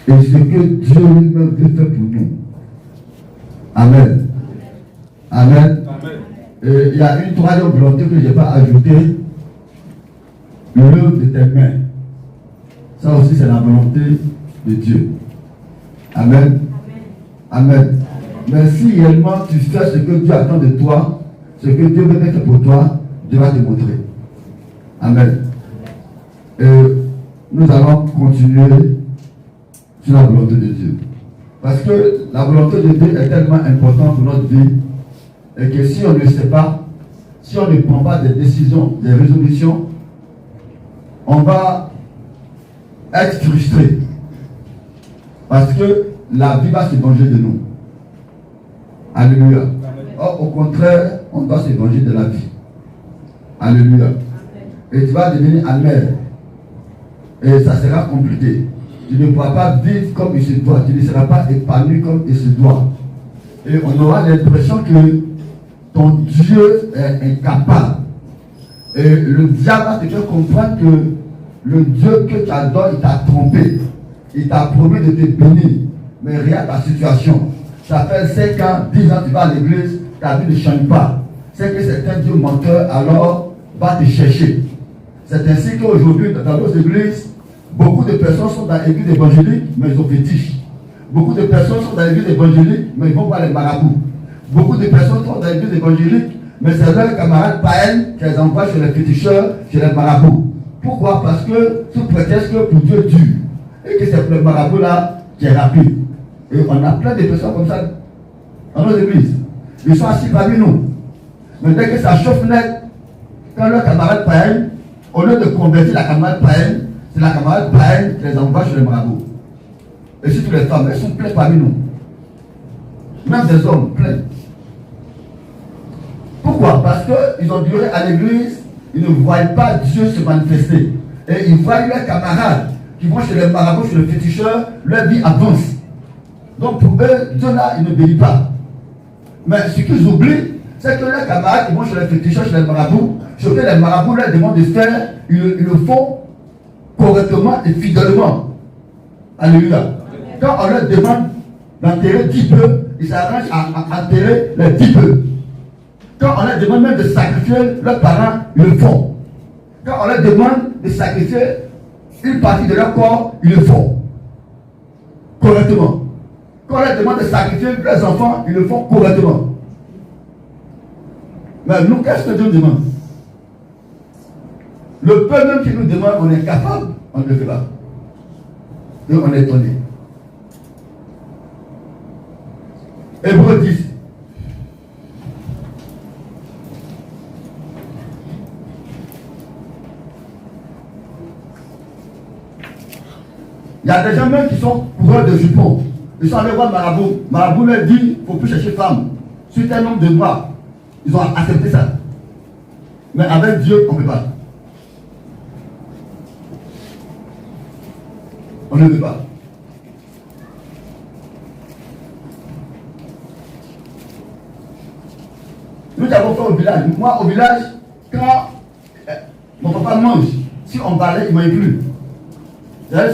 et ce que Dieu lui-même veut faire pour nous. Amen. Amen. Il y a une troisième volonté que je n'ai pas ajoutée, l'œuvre de tes mains. Ça aussi, c'est la volonté de Dieu. Amen. Amen. Mais si réellement tu fais ce que Dieu attend de toi, ce que Dieu veut faire pour toi, Dieu va te montrer. Amen. Nous allons continuer sur la volonté de Dieu. Parce que la volonté de Dieu est tellement importante pour notre vie et que si on ne le sait pas, si on ne prend pas des décisions, des résolutions, on va être frustré. Parce que la vie va se venger de nous. Alléluia. Or, au contraire, on doit se venger de la vie. Alléluia. Et tu vas devenir amer. Et ça sera compliqué. Tu ne pourras pas vivre comme il se doit. Tu ne seras pas épanoui comme il se doit. Et on aura l'impression que ton Dieu est incapable. Et le diable va te faire comprendre que le Dieu que tu adores, il t'a trompé. Il t'a promis de te bénir. Mais regarde ta situation. Ça fait 5 ans, 10 ans, tu vas à l'église, ta vie ne change pas. C'est que c'est un Dieu menteur, alors va te chercher. C'est ainsi qu'aujourd'hui, dans nos églises, beaucoup de personnes sont dans l'église évangélique, mais ils ont fétiche. Beaucoup de personnes sont dans l'église évangélique, mais ils vont voir les marabouts. Beaucoup de personnes sont dans l'église évangélique, mais c'est leurs camarades païens qui les envoient chez les féticheurs, chez les marabouts. Pourquoi? Parce que sous prétexte que pour Dieu dure. Et que c'est le marabout là qui est rapide. Et on a plein de personnes comme ça dans nos églises. Ils sont assis parmi nous. Mais dès que ça chauffe net, quand leurs camarades païens, au lieu de convertir la camarade païenne, c'est la camarade païenne qui les envoie chez les marabouts. Et surtout les femmes, elles sont pleines parmi nous. Même des hommes, pleins. Pourquoi? Parce qu'ils ont duré à l'église, ils ne voient pas Dieu se manifester. Et ils voient leurs camarades qui vont chez les marabouts, chez les féticheurs, leur vie avance. Donc pour eux, Dieu là, il ne bénit pas. Mais ce qu'ils oublient, c'est que leurs camarades qui vont chez les féticheurs, chez les marabouts, ce que les marabouts leur demandent de faire, ils le font correctement et fidèlement. Alléluia. Quand on leur demande d'enterrer 10 bœufs, ils s'arrangent à enterrer les 10 bœufs. Quand on leur demande même de sacrifier leurs parents, ils le font. Quand on leur demande de sacrifier une partie de leur corps, ils le font correctement. Quand on leur demande de sacrifier leurs enfants, ils le font correctement. Mais nous, qu'est-ce que Dieu demande? Le peu même qui nous demande, on est capable, on ne le fait pas. Et on est étonné. Hébreux 10. Il y a des gens même qui sont coureurs de jupons. Ils sont allés voir Marabout. Marabout leur dit, il ne faut plus chercher femme. Sur un nombre de mois, ils ont accepté ça. Mais avec Dieu, on ne peut pas. On ne peut pas. Nous avons fait au village. Moi, au village, quand mon papa mange, si on parlait, il ne mange plus.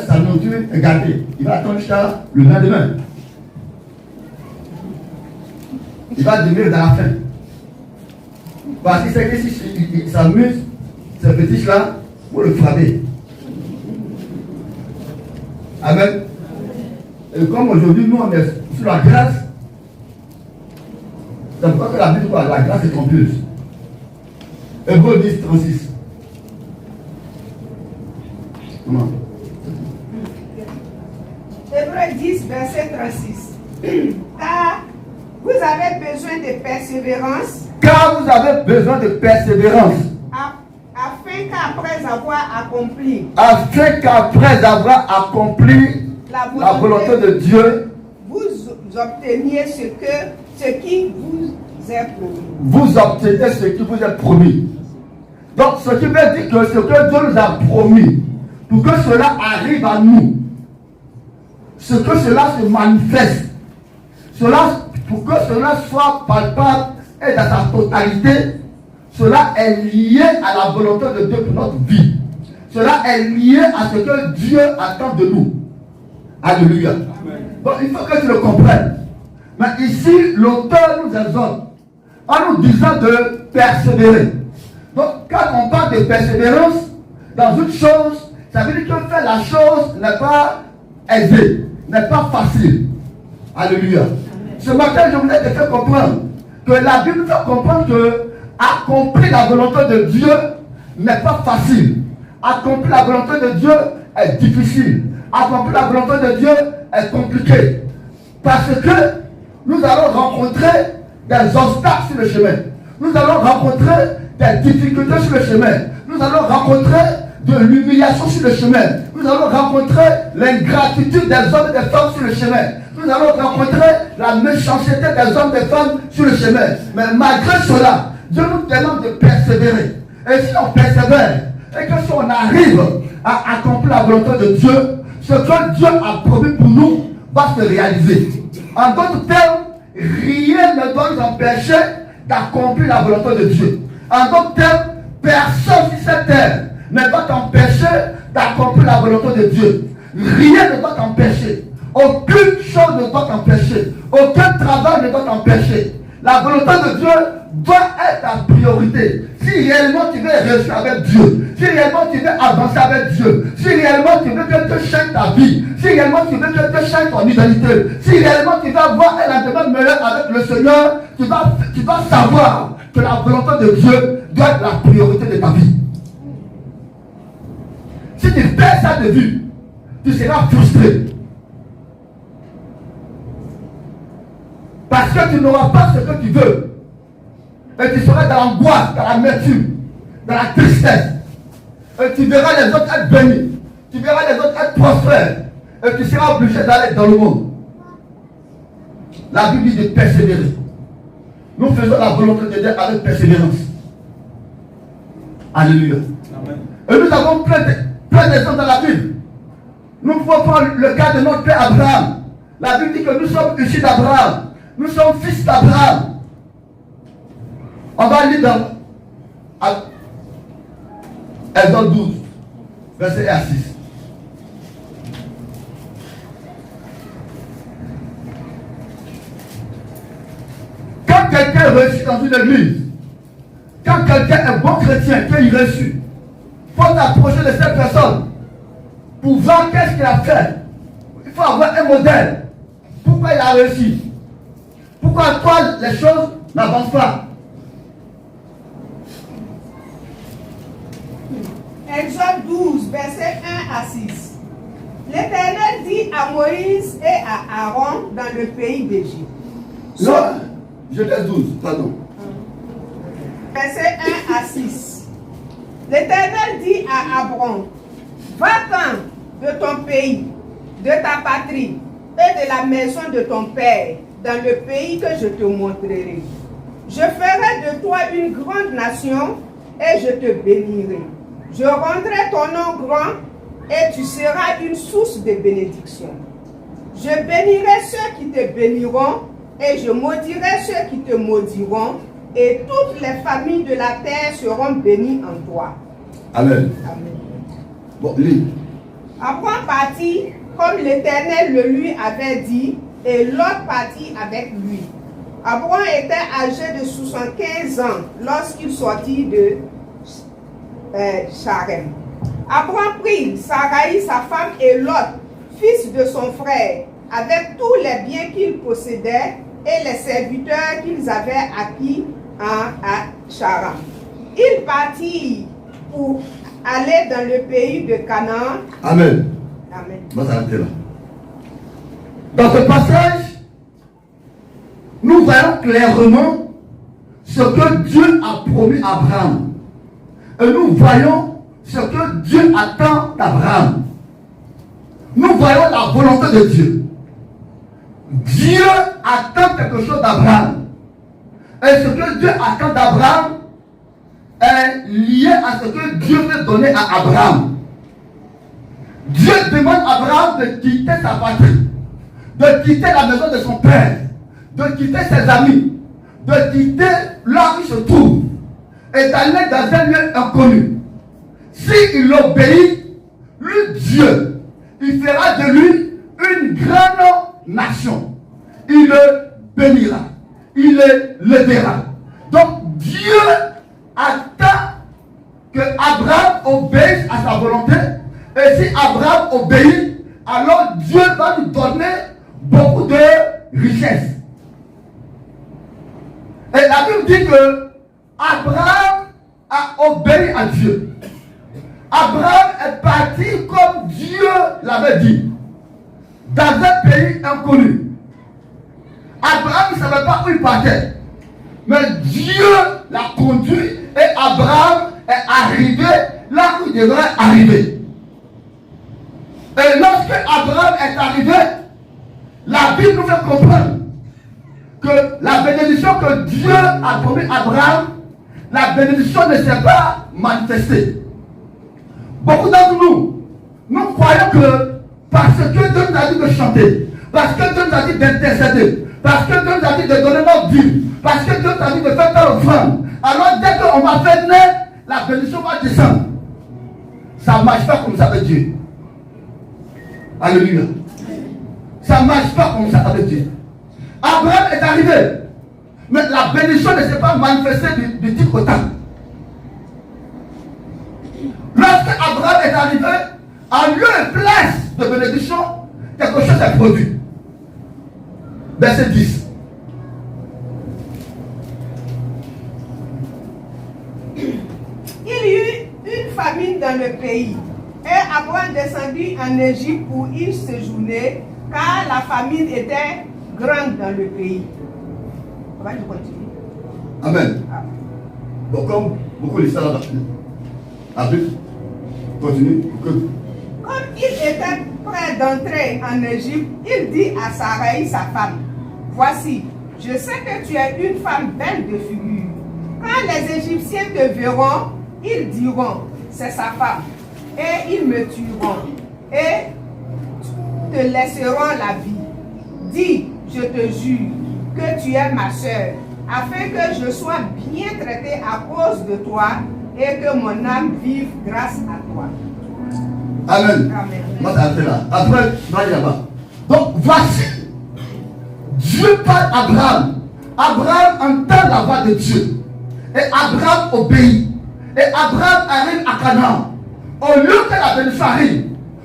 Sa nourriture est gardée. Il va attendre jusqu'à le lendemain. Il va demeurer dans la faim. Parce qu'il sait que s'il s'amuse, ce petit-là, pour le frapper. Amen. Et comme aujourd'hui, nous, on est sous la grâce, c'est pourquoi que la Bible, la grâce est trompeuse. Hébreux 10, 36. Comment? Hébreux 10, verset 36. Car vous avez besoin de persévérance. Car vous avez besoin de persévérance. Afin qu'après avoir accompli. Afin qu'après avoir accompli la volonté de Dieu, vous obteniez ce qui vous est promis. Vous obtenez ce qui vous est promis. Donc, ce qui veut dire que ce que Dieu nous a promis, pour que cela arrive à nous, ce que cela se manifeste, pour que cela soit palpable et dans sa totalité, cela est lié à la volonté de Dieu pour notre vie. Cela est lié à ce que Dieu attend de nous. Alléluia. Donc il faut que tu le comprennes. Mais ici, l'auteur nous exhorte en nous disant de persévérer. Donc quand on parle de persévérance dans une chose, ça veut dire que faire la chose n'est pas aisé, n'est pas facile. Alléluia. Ce matin, je voulais te faire comprendre que la Bible fait comprendre que accomplir la volonté de Dieu n'est pas facile. Accomplir la volonté de Dieu est difficile. Accomplir la volonté de Dieu est compliqué. Parce que nous allons rencontrer des obstacles sur le chemin. Nous allons rencontrer des difficultés sur le chemin. Nous allons rencontrer de l'humiliation sur le chemin. Nous allons rencontrer l'ingratitude des hommes et des femmes sur le chemin. Nous allons rencontrer la méchanceté des hommes et des femmes sur le chemin. Mais malgré cela, Dieu nous demande de persévérer. Et si on persévère, et que si on arrive à accomplir la volonté de Dieu, ce que Dieu a promis pour nous va se réaliser. En d'autres termes, rien ne doit nous empêcher d'accomplir la volonté de Dieu. En d'autres termes, personne sur cette terre ne doit t'empêcher d'accomplir la volonté de Dieu. Rien ne doit t'empêcher. Aucune chose ne doit t'empêcher. Aucun travail ne doit t'empêcher. La volonté de Dieu doit être ta priorité. Si réellement tu veux réussir avec Dieu, si réellement tu veux avancer avec Dieu, si réellement tu veux que Dieu change ta vie, si réellement tu veux que Dieu change ton identité, si réellement tu veux avoir un lendemain meilleur avec le Seigneur, tu vas savoir que la volonté de Dieu doit être la priorité de ta vie. Si tu perds ça de vue, tu seras frustré. Parce que tu n'auras pas ce que tu veux. Et tu seras dans l'angoisse, dans l'amertume, dans la tristesse. Et tu verras les autres être bénis. Tu verras les autres être prospères. Et tu seras obligé d'aller dans le monde. La Bible dit de persévérer. Nous faisons la volonté de Dieu avec persévérance. Alléluia. Amen. Et nous avons plein d'exemples dans la Bible. Nous pouvons prendre le cas de notre père Abraham. La Bible dit que nous sommes issus d'Abraham. Nous sommes fils d'Abraham. On va lire dans Exode 12, verset 1 à 6. Quand quelqu'un réussit dans une église, quand quelqu'un est bon chrétien, qu'il réussit, il faut t'approcher de cette personne pour voir qu'est-ce qu'il a fait. Il faut avoir un modèle. Pourquoi il a réussi? Pourquoi toi les choses n'avancent pas? Exode 12, verset 1 à 6. L'Éternel dit à Moïse et à Aaron dans le pays d'Égypte. Non, je laisse 12, pardon. Verset 1 à 6. L'Éternel dit à Abraham, va-t'en de ton pays, de ta patrie et de la maison de ton père, dans le pays que je te montrerai. Je ferai de toi une grande nation et je te bénirai. Je rendrai ton nom grand et tu seras une source de bénédiction. Je bénirai ceux qui te béniront et je maudirai ceux qui te maudiront et toutes les familles de la terre seront bénies en toi. Amen. Amen. Bon, lis. Abraham partit comme l'Éternel le lui avait dit et Lot partit avec lui. Abraham était âgé de 75 ans lorsqu'il sortit de Charem. Abraham prit Sarai, sa femme, et Lot, fils de son frère, avec tous les biens qu'ils possédaient et les serviteurs qu'ils avaient acquis à Charan. Ils partirent pour aller dans le pays de Canaan. Amen. Amen. On va s'arrêter là. Dans ce passage, nous voyons clairement ce que Dieu a promis à Abraham. Et nous voyons ce que Dieu attend d'Abraham. Nous voyons la volonté de Dieu. Dieu attend quelque chose d'Abraham. Et ce que Dieu attend d'Abraham est lié à ce que Dieu veut donner à Abraham. Dieu demande à Abraham de quitter sa patrie, de quitter la maison de son père, de quitter ses amis, de quitter là où il se trouve et d'aller dans un lieu inconnu. s'il obéit, lui Dieu, il fera de lui une grande nation. Il le bénira. Il le lèvera. Donc Dieu attend que Abraham obéisse à sa volonté. Et si Abraham obéit, alors Dieu va lui donner beaucoup de richesses. Et la Bible dit que Abraham a obéi à Dieu. Abraham est parti comme Dieu l'avait dit, dans un pays inconnu. Abraham ne savait pas où il partait. Mais Dieu l'a conduit et Abraham est arrivé là où il devrait arriver. Et lorsque Abraham est arrivé, la Bible nous fait comprendre que la bénédiction que Dieu a promis à Abraham, la bénédiction ne s'est pas manifestée. Beaucoup d'entre nous, nous croyons que parce que Dieu nous a dit de chanter, parce que Dieu nous a dit d'intercéder, parce que Dieu nous a dit de donner notre vie, parce que Dieu nous a dit de faire telle offrande, alors dès qu'on va faire naître, la bénédiction va descendre. Ça ne marche pas comme ça avec Dieu. Alléluia. Ça ne marche pas comme ça avec Dieu. Abraham est arrivé, mais la bénédiction ne s'est pas manifestée du type au temps. Lorsque Abraham est arrivé, en lieu et place de bénédiction, quelque chose est produit. Verset 10. Il y eut une famine dans le pays, et Abraham descendit en Égypte pour y séjourner, car la famine était grande dans le pays. On va continuer. Amen. Bon, comme beaucoup de ça là, après, continue. Comme il était prêt d'entrer en Égypte, il dit à Sarai, sa femme, voici, je sais que tu es une femme belle de figure. Quand les Égyptiens te verront, ils diront, c'est sa femme, et ils me tueront, et te laisseront la vie. Dis, je te jure, que tu es ma soeur, afin que je sois bien traité à cause de toi, et que mon âme vive grâce à toi. Amen. Moi, ça fait là. Après, je vais aller là-bas. Donc, voici, Dieu parle à Abraham. Abraham entend la voix de Dieu. Et Abraham obéit. Et Abraham arrive à Canaan. Au lieu que la bénédiction arrive,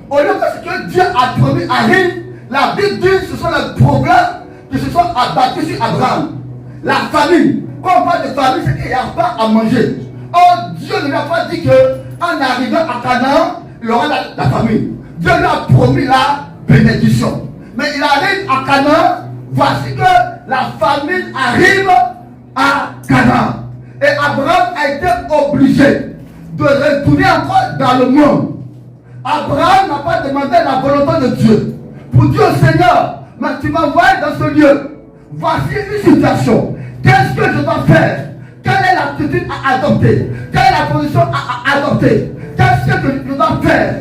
au lieu que ce que Dieu a promis arrive, la Bible dit que ce sont les problèmes qui se sont abattus sur Abraham. La famine. Quand on parle de famine, c'est qu'il n'y a pas à manger. Or, Dieu ne lui a pas dit qu'en arrivant à Canaan, il y aura la famine. Dieu lui a promis la bénédiction. Mais il arrive à Canaan, voici que la famine arrive à Canaan. Et Abraham a été obligé de retourner encore dans le monde. Abraham n'a pas demandé la volonté de Dieu. Pour dire au Seigneur, mais tu m'envoies dans ce lieu. Voici une situation. Qu'est-ce que je dois faire? Quelle est l'attitude à adopter? Quelle est la position à adopter? Qu'est-ce que je dois faire?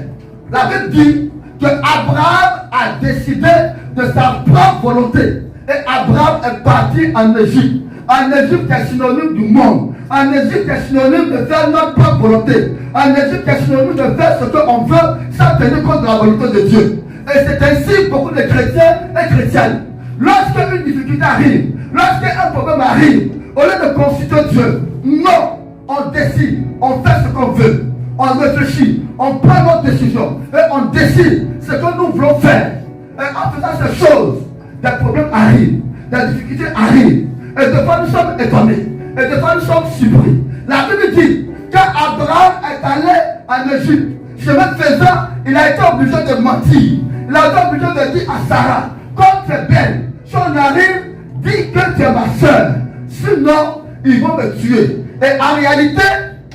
La Bible dit que Abraham a décidé de sa propre volonté. Et Abraham est parti en Égypte. En Égypte, c'est synonyme du monde. En Égypte, c'est synonyme de faire notre propre volonté. En Égypte, c'est synonyme de faire ce qu'on veut sans tenir compte de la volonté de Dieu. Et c'est ainsi beaucoup de chrétiens et chrétiennes. Lorsque une difficulté arrive, lorsqu'un problème arrive, au lieu de consulter Dieu, non, on décide, on fait ce qu'on veut, on réfléchit, on prend notre décision et on décide ce que nous voulons faire. Et en faisant ces choses, des problèmes arrivent, des difficultés arrivent, et des fois nous sommes étonnés, et des fois nous sommes surpris. La Bible dit qu'Abraham est allé en Égypte, chemin faisant, il a été obligé de mentir, il a été obligé de dire à Sarah, comme tu es belle, si on arrive, dis que tu es ma soeur. Sinon, ils vont me tuer. Et en réalité,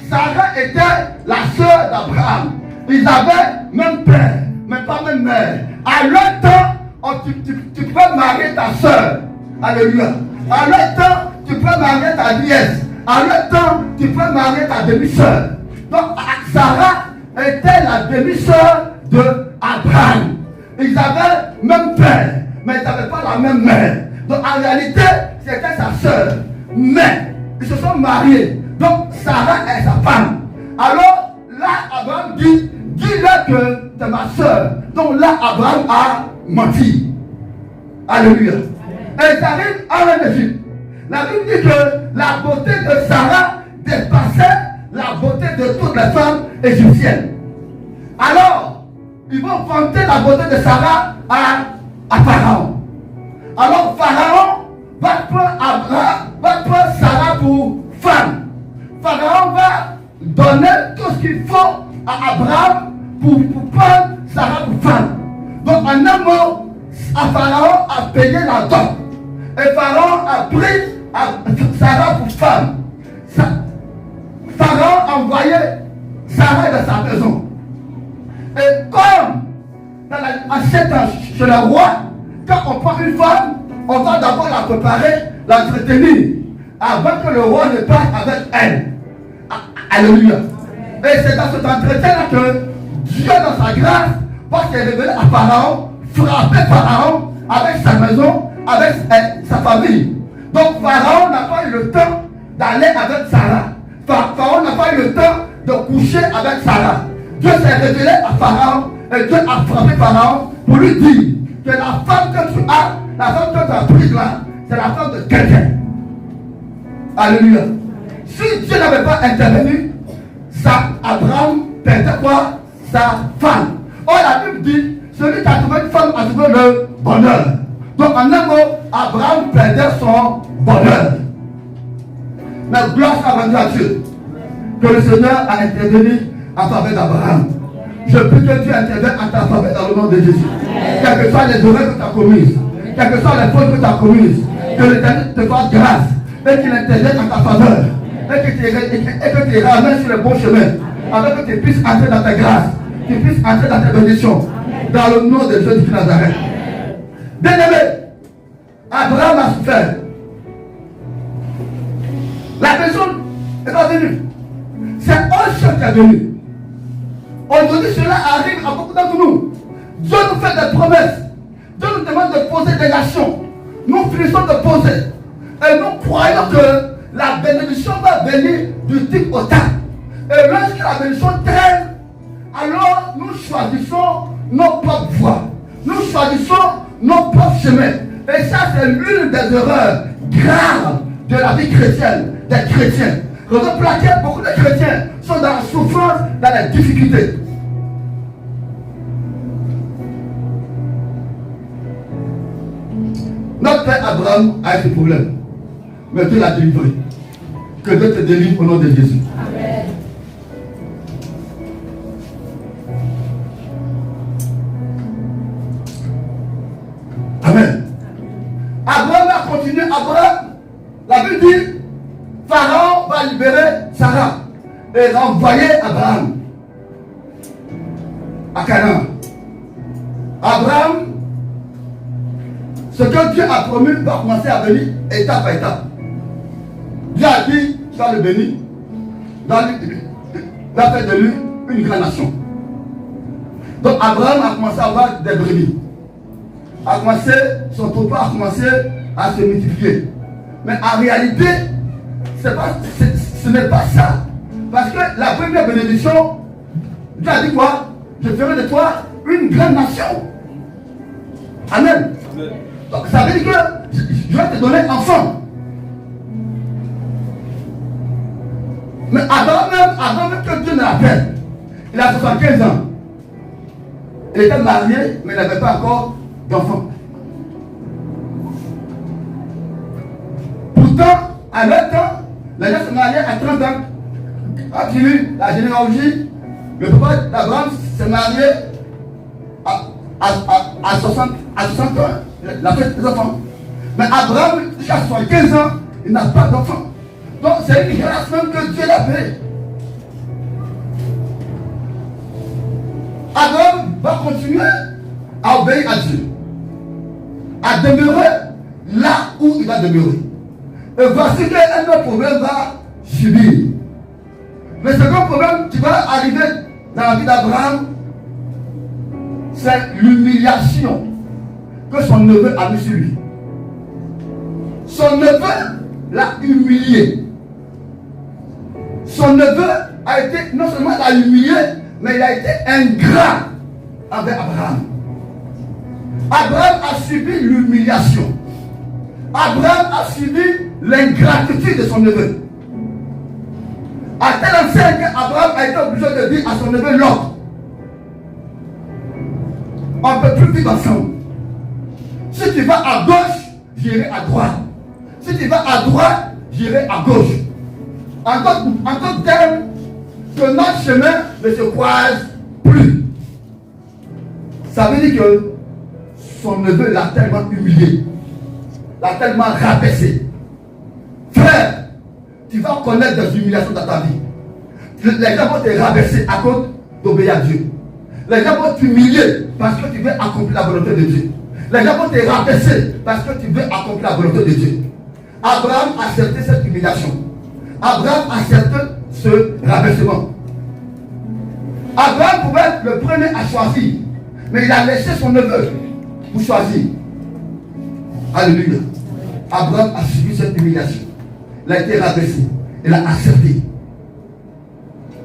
Sarah était la soeur d'Abraham. Ils avaient même père, mais pas même mère. À leur temps, tu peux marier ta soeur. Alléluia. À leur temps, tu peux marier ta nièce. À leur temps, tu peux marier ta demi-soeur. Donc, Sarah était la demi-soeur d'Abraham. Ils avaient même père, mais ils n'avaient pas la même mère. Donc, en réalité, c'était sa soeur. Mais ils se sont mariés. Donc Sarah est sa femme. Alors là, Abraham dit, dis-leur que c'est ma soeur. Donc là, Abraham a menti. Alléluia. Et ils arrivent en Égypte. La Bible dit que la beauté de Sarah dépassait la beauté de toutes les femmes égyptiennes. Alors, ils vont vanter la beauté de Sarah à Pharaon. Alors Pharaon va prendre Sarah pour femme. Pharaon va donner tout ce qu'il faut à Abraham pour prendre Sarah pour femme. Donc en un mot, Pharaon a payé la dot. Et Pharaon a pris Sarah pour femme. Pharaon a envoyé Sarah dans sa maison. Et comme en 7 ans chez le roi, quand on prend une femme, on va d'abord la préparer, l'entretenir, avant que le roi ne parte avec elle. Alléluia. Et c'est dans cet entretien-là que Dieu, dans sa grâce, va se révéler à Pharaon, frapper Pharaon avec sa maison, avec sa famille. Donc Pharaon n'a pas eu le temps d'aller avec Sarah. Pharaon n'a pas eu le temps de coucher avec Sarah. Dieu s'est révélé à Pharaon et Dieu a frappé Pharaon pour lui dire que la femme que tu as, la femme que tu as prise là, c'est la femme de quelqu'un. Alléluia. Si Dieu n'avait pas intervenu, Abraham perdait quoi? Sa femme. Or la Bible dit, celui qui a trouvé une femme a trouvé le bonheur. Donc en un mot, Abraham perdait son bonheur. Mais gloire soit rendue à Dieu. Que le Seigneur a intervenu en faveur d'Abraham. Je prie que Dieu intervienne en ta faveur dans le nom de Jésus. Quelles que soient les erreurs que tu as commises, quelles que soient les fautes que tu as commises, que l'Éternel te fasse grâce et qu'il intervienne en ta faveur et que tu ramènes sur le bon chemin, afin que tu puisses entrer dans ta grâce, que tu puisses entrer dans tes bénédictions, dans le nom de Jésus de Nazareth. Bien-aimé, Abraham a souffert. La personne est pas venue. C'est un chef qui est venu. Aujourd'hui, cela arrive à beaucoup d'entre nous. Dieu nous fait des promesses. Dieu nous demande de poser des actions. Nous finissons de poser. Et nous croyons que la bénédiction va venir du type au tas. Et lorsque la bénédiction traîne, alors nous choisissons nos propres voies. Nous choisissons nos propres chemins. Et ça, c'est l'une des erreurs graves de la vie chrétienne, des chrétiens. Raison pour laquelle beaucoup de chrétiens sont dans la souffrance, dans la difficulté. Notre père Abraham a eu des problèmes. Mais Dieu l'a délivré. Que Dieu te délivre au nom de Jésus. Amen. Amen. Abraham a continué. Abraham, la Bible dit, Pharaon va libérer Sarah et renvoyer Abraham à Canaan. Abraham, ce que Dieu a promis va commencer à venir étape par étape. Dieu a dit, tu vas le bénir, va faire de lui une grande nation. Donc Abraham a commencé à avoir des brebis. Son troupeau a commencé à se multiplier. Mais en réalité, ce n'est pas ça. Parce que la première bénédiction, Dieu a dit quoi? Je ferai de toi une grande nation. Amen. Amen. Donc ça veut dire que je vais te donner enfant. Mais avant même que Dieu ne l'appelle, il a 75 ans. Il était marié, mais il n'avait pas encore d'enfant. Pourtant, à leur temps, les gens se mariaient à 30 ans. Quand il y a eu la généalogie, le papa d'Abraham s'est marié à 60 ans. Il a fait des enfants. Mais Abraham, jusqu'à 75 ans, il n'a pas d'enfant. Donc c'est une grâce même que Dieu l'a fait. Abraham va continuer à obéir à Dieu, à demeurer là où il va demeurer. Et voici qu'un autre problème va subir. Le second problème qui va arriver dans la vie d'Abraham, c'est l'humiliation que son neveu a mis sur lui. Son neveu l'a humilié. Son neveu a été, non seulement l'a humilié, mais il a été ingrat avec Abraham. Abraham a subi l'humiliation. Abraham a subi l'ingratitude de son neveu. À tel enseigne qu'Abraham a été obligé de dire à son neveu Lot, on ne peut plus vivre ensemble. Si tu vas à gauche, j'irai à droite. Si tu vas à droite, j'irai à gauche. En d'autres termes, que notre chemin ne se croise plus. Ça veut dire que son neveu l'a tellement humilié, l'a tellement rabaissé. Frère, tu vas connaître des humiliations dans ta vie. Les gens vont te rabaisser à cause d'obéir à Dieu. Les gens vont t'humilier parce que tu veux accomplir la volonté de Dieu. Les gens vont te rabaisser parce que tu veux accomplir la volonté de Dieu. Abraham a accepté cette humiliation. Abraham a accepté ce rabaissement. Abraham pouvait être le premier à choisir, mais il a laissé son neveu pour choisir. Alléluia. Abraham a subi cette humiliation. Il a été rabaissé. Il a accepté.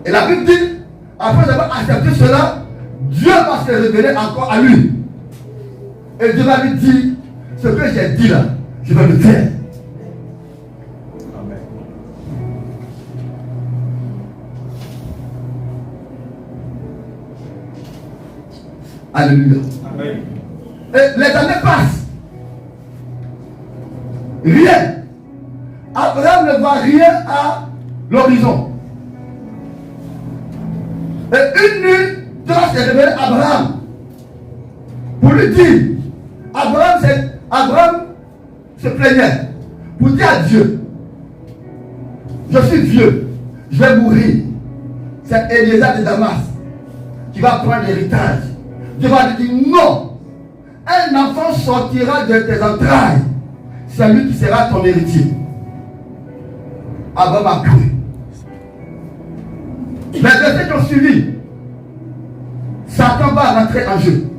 Et la Bible dit, après avoir accepté cela, Dieu va se révéler encore à lui. Et Dieu va lui dire, ce que j'ai dit là, je vais le faire. Amen. Alléluia. Amen. Et les années passent. Rien. Abraham ne voit rien à l'horizon. Et une nuit, Dieu s'est révélé à Abraham pour lui dire, Abraham se plaignait pour dire à Dieu, je suis vieux, je vais mourir. C'est Eliezer de Damas qui va prendre l'héritage. Dieu va lui dire non, un enfant sortira de tes entrailles, c'est lui qui sera ton héritier. Abraham a cru. Les versets qui ont suivi, Satan va rentrer en jeu.